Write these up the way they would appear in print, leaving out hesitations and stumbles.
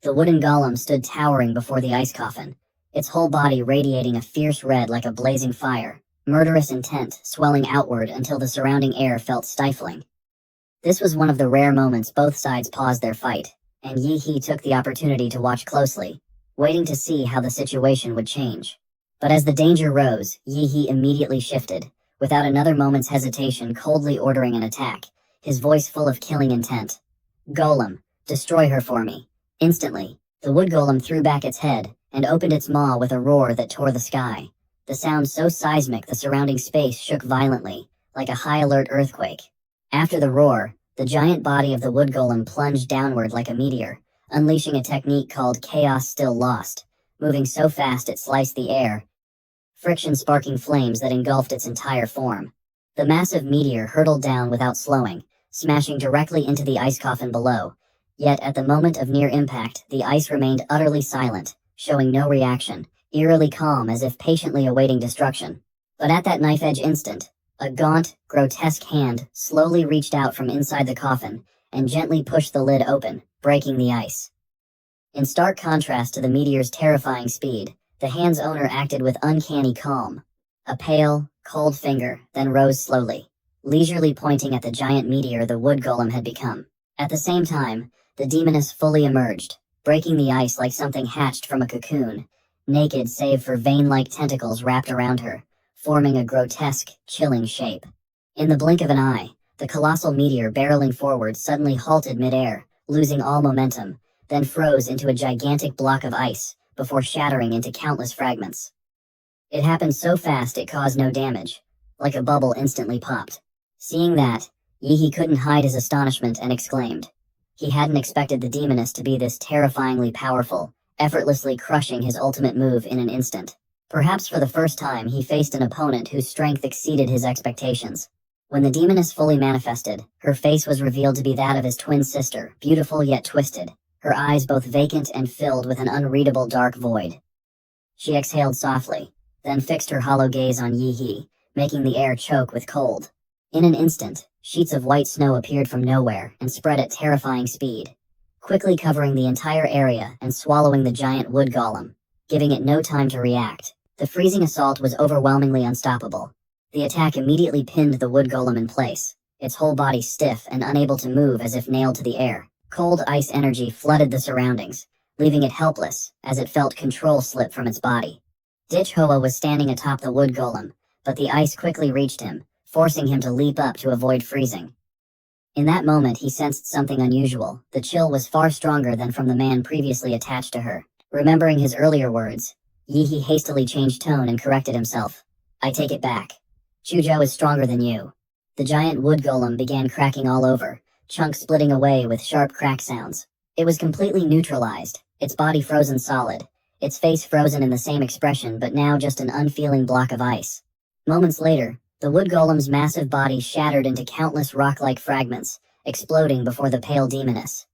The wooden golem stood towering before the ice coffin, its whole body radiating a fierce red like a blazing fire, murderous intent swelling outward until the surrounding air felt stifling. This was one of the rare moments both sides paused their fight, and Yi-Hee took the opportunity to watch closely, waiting to see how the situation would change. But as the danger rose, Yi-Hee immediately shifted, without another moment's hesitation coldly ordering an attack, his voice full of killing intent. "Golem, destroy her for me." Instantly, the wood golem threw back its head and opened its maw with a roar that tore the sky. The sound so seismic the surrounding space shook violently, like a high-alert earthquake. After the roar, the giant body of the wood golem plunged downward like a meteor, unleashing a technique called Chaos Still Lost, moving so fast it sliced the air, friction sparking flames that engulfed its entire form. The massive meteor hurtled down without slowing, smashing directly into the ice coffin below. Yet at the moment of near impact, the ice remained utterly silent, showing no reaction, eerily calm as if patiently awaiting destruction. But at that knife-edge instant, a gaunt, grotesque hand slowly reached out from inside the coffin and gently pushed the lid open, breaking the ice. In stark contrast to the meteor's terrifying speed, the hand's owner acted with uncanny calm. A pale, cold finger then rose slowly, leisurely pointing at the giant meteor the wood golem had become. At the same time, the demoness fully emerged, breaking the ice like something hatched from a cocoon, naked save for vein-like tentacles wrapped around her, forming a grotesque, chilling shape. In the blink of an eye, the colossal meteor barreling forward suddenly halted mid-air, losing all momentum, then froze into a gigantic block of ice, before shattering into countless fragments. It happened so fast it caused no damage, like a bubble instantly popped. Seeing that, Yi-Hee couldn't hide his astonishment and exclaimed. He hadn't expected the demoness to be this terrifyingly powerful, effortlessly crushing his ultimate move in an instant. Perhaps for the first time he faced an opponent whose strength exceeded his expectations. When the demoness fully manifested, her face was revealed to be that of his twin sister, beautiful yet twisted, her eyes both vacant and filled with an unreadable dark void. She exhaled softly, then fixed her hollow gaze on Yi-Hee, making the air choke with cold. In an instant, sheets of white snow appeared from nowhere and spread at terrifying speed, quickly covering the entire area and swallowing the giant wood golem, giving it no time to react. The freezing assault was overwhelmingly unstoppable. The attack immediately pinned the wood golem in place, its whole body stiff and unable to move as if nailed to the air. Cold ice energy flooded the surroundings, leaving it helpless as it felt control slip from its body. Ditch Hoa was standing atop the wood golem, but the ice quickly reached him, forcing him to leap up to avoid freezing. In that moment he sensed something unusual. The chill was far stronger than from the man previously attached to her. Remembering his earlier words, Yi-Hee hastily changed tone and corrected himself. "I take it back. Chuzhou is stronger than you." The giant wood golem began cracking all over, chunks splitting away with sharp crack sounds. It was completely neutralized, its body frozen solid, its face frozen in the same expression but now just an unfeeling block of ice. Moments later, the wood golem's massive body shattered into countless rock-like fragments, exploding before the pale demoness.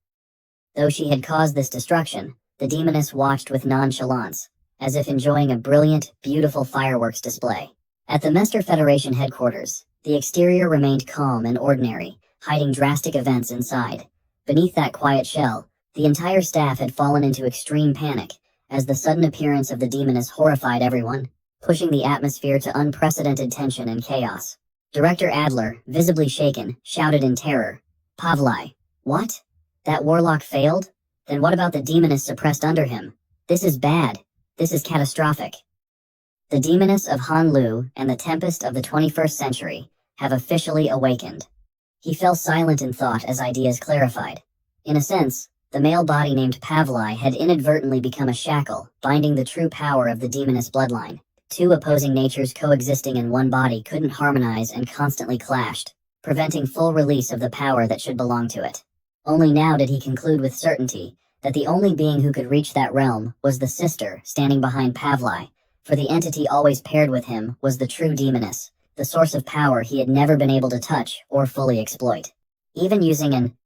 Though she had caused this destruction, the demoness watched with nonchalance, as if enjoying a brilliant, beautiful fireworks display. At the Mester Federation headquarters, the exterior remained calm and ordinary, hiding drastic events inside. Beneath that quiet shell, the entire staff had fallen into extreme panic, as the sudden appearance of the demoness horrified everyone, pushing the atmosphere to unprecedented tension and chaos. Director Adler, visibly shaken, shouted in terror, "Pavlai, what? That warlock failed? Then what about the demoness suppressed under him? This is bad. This is catastrophic." The demoness of Hanlu and the tempest of the 21st century have officially awakened. He fell silent in thought as ideas clarified. In a sense, the male body named Pavlai had inadvertently become a shackle, binding the true power of the demoness bloodline. Two opposing natures coexisting in one body couldn't harmonize and constantly clashed, preventing full release of the power that should belong to it. Only now did he conclude with certainty that the only being who could reach that realm was the sister standing behind Pavlai, for the entity always paired with him was the true demoness, the source of power he had never been able to touch or fully exploit. Even using an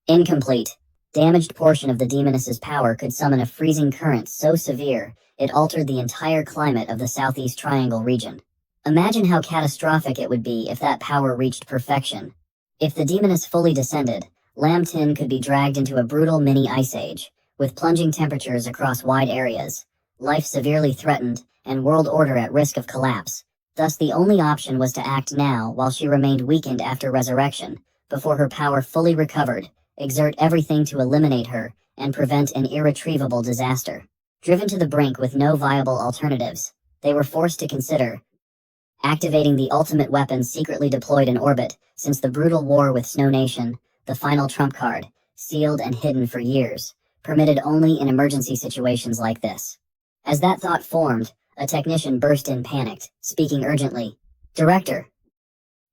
incomplete, damaged portion of the demoness's power could summon a freezing current so severe it altered the entire climate of the Southeast Triangle region. Imagine how catastrophic it would be if that power reached perfection. If the demoness fully descended, Lam Tin could be dragged into a brutal mini ice age, With plunging temperatures across wide areas, life severely threatened, and world order at risk of collapse. Thus the only option was to act now while she remained weakened after resurrection, before her power fully recovered, exert everything to eliminate her, and prevent an irretrievable disaster. Driven to the brink with no viable alternatives, they were forced to consider activating the ultimate weapon secretly deployed in orbit since the brutal war with Snow Nation, the final trump card, sealed and hidden for years, permitted only in emergency situations like this. As that thought formed, a technician burst in panicked, speaking urgently. "Director,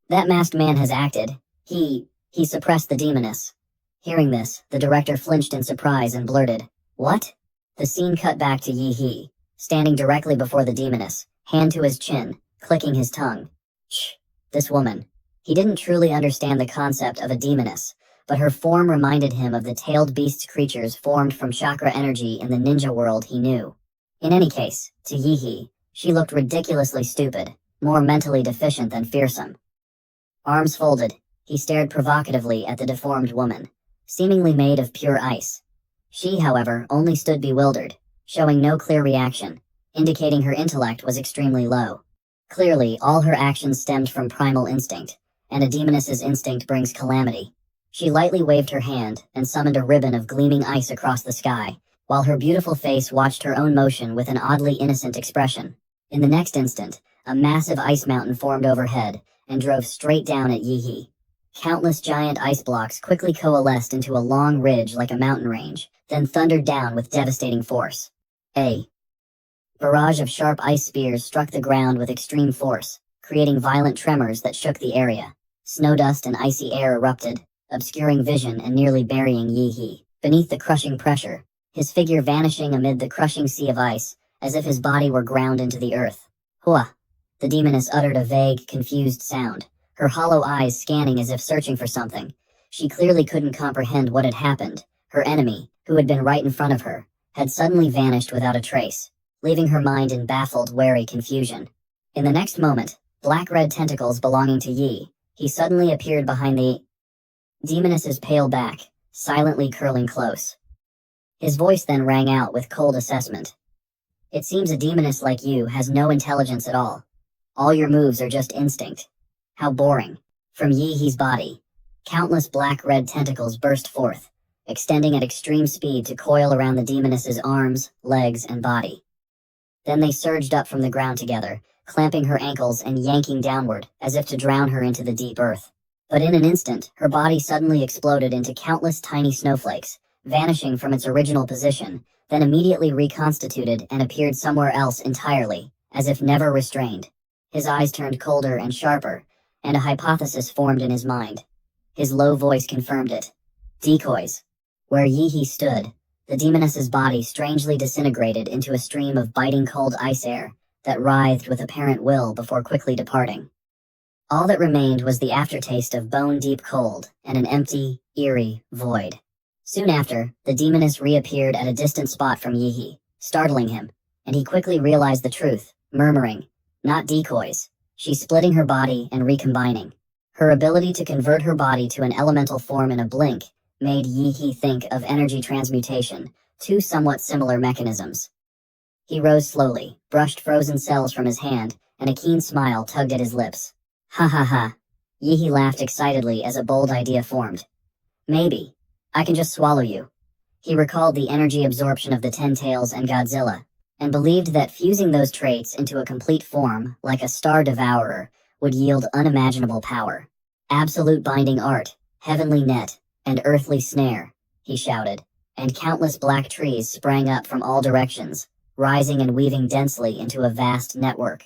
that masked man has acted. He suppressed the demoness." Hearing this, the director flinched in surprise and blurted, "What?" The scene cut back to Yi He, standing directly before the demoness, hand to his chin, clicking his tongue. Shh, this woman. He didn't truly understand the concept of a demoness, but her form reminded him of the tailed beast's creatures formed from chakra energy in the ninja world he knew. In any case, to Yi He, she looked ridiculously stupid, more mentally deficient than fearsome. Arms folded, he stared provocatively at the deformed woman, seemingly made of pure ice. She, however, only stood bewildered, showing no clear reaction, indicating her intellect was extremely low. Clearly, all her actions stemmed from primal instinct, and a demoness's instinct brings calamity. She lightly waved her hand and summoned a ribbon of gleaming ice across the sky, while her beautiful face watched her own motion with an oddly innocent expression. In the next instant, a massive ice mountain formed overhead and drove straight down at Yi He. Countless giant ice blocks quickly coalesced into a long ridge like a mountain range, then thundered down with devastating force. A barrage of sharp ice spears struck the ground with extreme force, creating violent tremors that shook the area. Snow dust and icy air erupted, obscuring vision and nearly burying Yi He. Beneath the crushing pressure, his figure vanishing amid the crushing sea of ice, as if his body were ground into the earth. Hua! The demoness uttered a vague, confused sound, her hollow eyes scanning as if searching for something. She clearly couldn't comprehend what had happened. Her enemy, who had been right in front of her, had suddenly vanished without a trace, leaving her mind in baffled, wary confusion. In the next moment, black-red tentacles belonging to Yi, he suddenly appeared behind the demoness's pale back, silently curling close. His voice then rang out with cold assessment. "It seems a demoness like you has no intelligence at all. All your moves are just instinct. How boring." From Yi He's body, countless black-red tentacles burst forth, extending at extreme speed to coil around the demoness's arms, legs, and body. Then they surged up from the ground together, clamping her ankles and yanking downward, as if to drown her into the deep earth. But in an instant, her body suddenly exploded into countless tiny snowflakes, vanishing from its original position, then immediately reconstituted and appeared somewhere else entirely, as if never restrained. His eyes turned colder and sharper, and a hypothesis formed in his mind. His low voice confirmed it. Decoys. Where Yi He stood, the demoness's body strangely disintegrated into a stream of biting cold ice air that writhed with apparent will before quickly departing. All that remained was the aftertaste of bone-deep cold and an empty, eerie void. Soon after, the demoness reappeared at a distant spot from Yi He, startling him, and he quickly realized the truth, murmuring, "Not decoys." She's splitting her body and recombining. Her ability to convert her body to an elemental form in a blink made Yi He think of energy transmutation, two somewhat similar mechanisms. He rose slowly, brushed frozen cells from his hand, and a keen smile tugged at his lips. "Ha ha ha." Yi He laughed excitedly as a bold idea formed. "Maybe. I can just swallow you." He recalled the energy absorption of the Ten Tails and Godzilla, and believed that fusing those traits into a complete form, like a star devourer, would yield unimaginable power. "Absolute binding art, heavenly net, and earthly snare," he shouted, and countless black trees sprang up from all directions, rising and weaving densely into a vast network.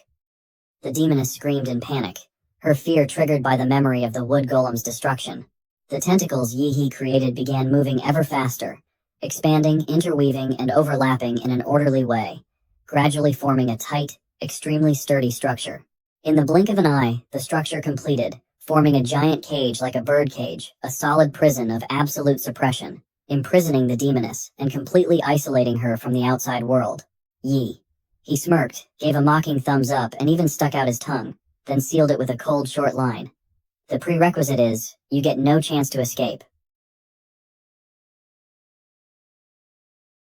The demoness screamed in panic, her fear triggered by the memory of the wood golem's destruction. The tentacles Yi He created began moving ever faster, expanding, interweaving, and overlapping in an orderly way, gradually forming a tight, extremely sturdy structure. In the blink of an eye, the structure completed, forming a giant cage like a bird cage, a solid prison of absolute suppression, imprisoning the demoness and completely isolating her from the outside world. Yi. He smirked, gave a mocking thumbs up, and even stuck out his tongue, then sealed it with a cold, short line. "The prerequisite is, you get no chance to escape."